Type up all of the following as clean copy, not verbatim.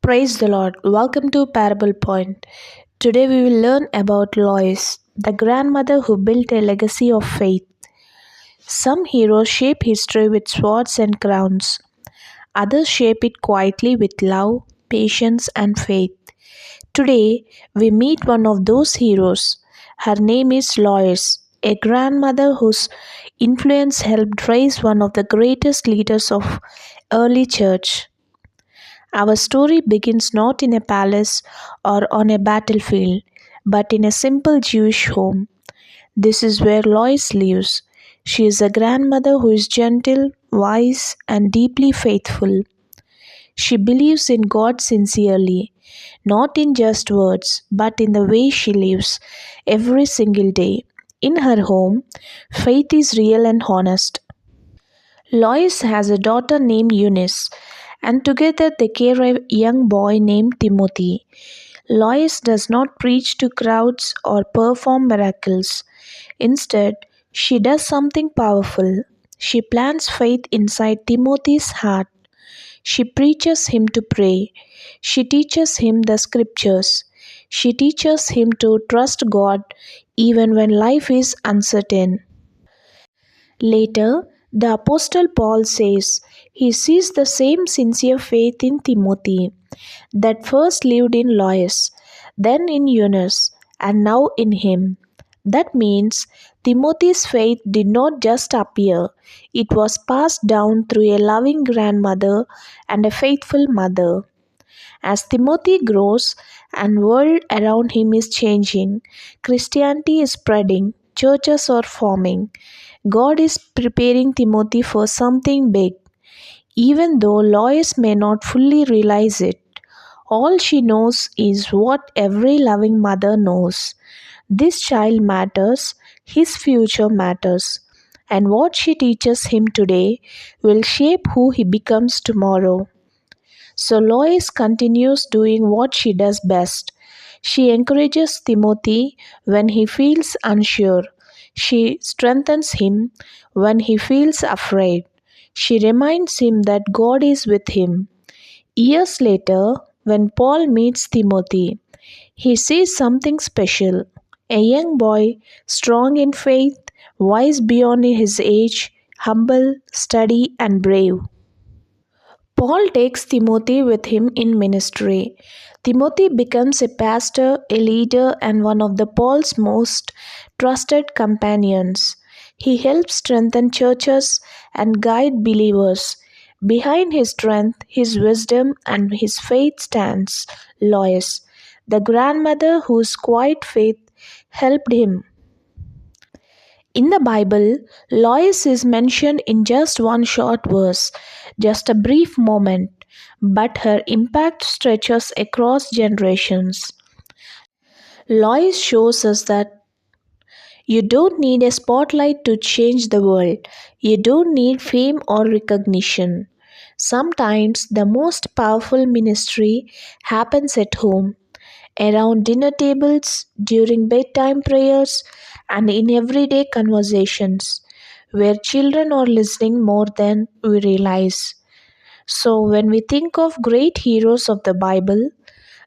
Praise the Lord. Welcome to Parable Point. Today we will learn about Lois, the grandmother who built a legacy of faith. Some heroes shape history with swords and crowns. Others shape it quietly with love, patience, and faith. Today we meet one of those heroes. Her name is Lois, a grandmother whose influence helped raise one of the greatest leaders of early church. Our story begins not in a palace or on a battlefield, but in a simple Jewish home. This is where Lois lives. She is a grandmother who is gentle, wise, and deeply faithful. She believes in God sincerely, not in just words, but in the way she lives every single day. In her home, faith is real and honest. Lois has a daughter named Eunice, and together they care a young boy named Timothy. Lois does not preach to crowds or perform miracles. Instead, she does something powerful. She plants faith inside Timothy's heart. She preaches him to pray. She teaches him the scriptures. She teaches him to trust God even when life is uncertain. Later, the Apostle Paul says he sees the same sincere faith in Timothy that first lived in Lois, then in Eunice, and now in him. That means Timothy's faith did not just appear, it was passed down through a loving grandmother and a faithful mother. As Timothy grows and world around him is changing, Christianity is spreading, churches are forming. God is preparing Timothy for something big. Even though Lois may not fully realize it, all she knows is what every loving mother knows. This child matters, his future matters, and what she teaches him today will shape who he becomes tomorrow. So Lois continues doing what she does best. She encourages Timothy when he feels unsure. She strengthens him when he feels afraid. She reminds him that God is with him. Years later, when Paul meets Timothy, he sees something special. A young boy, strong in faith, wise beyond his age, humble, steady, and brave. Paul takes Timothy with him in ministry. Timothy becomes a pastor, a leader, and one of the Paul's most trusted companions. He helps strengthen churches and guide believers. Behind his strength, his wisdom, and his faith stands Lois, the grandmother whose quiet faith helped him. In the Bible, Lois is mentioned in just one short verse, just a brief moment, but her impact stretches across generations. Lois shows us that you don't need a spotlight to change the world. You don't need fame or recognition. Sometimes the most powerful ministry happens at home, around dinner tables, during bedtime prayers, and in everyday conversations, where children are listening more than we realize. So, when we think of great heroes of the Bible,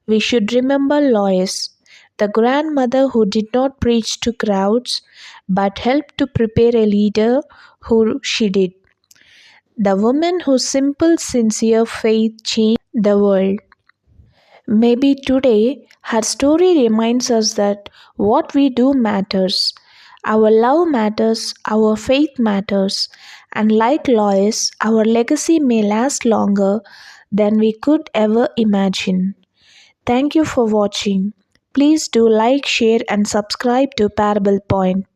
we should remember Lois, the grandmother who did not preach to crowds but helped to prepare a leader who she did. The woman whose simple, sincere faith changed the world. Maybe today her story reminds us that what we do matters. Our love matters, our faith matters, and like Lois, our legacy may last longer than we could ever imagine. Thank you for watching. Please do like, share, and subscribe to Parable Point.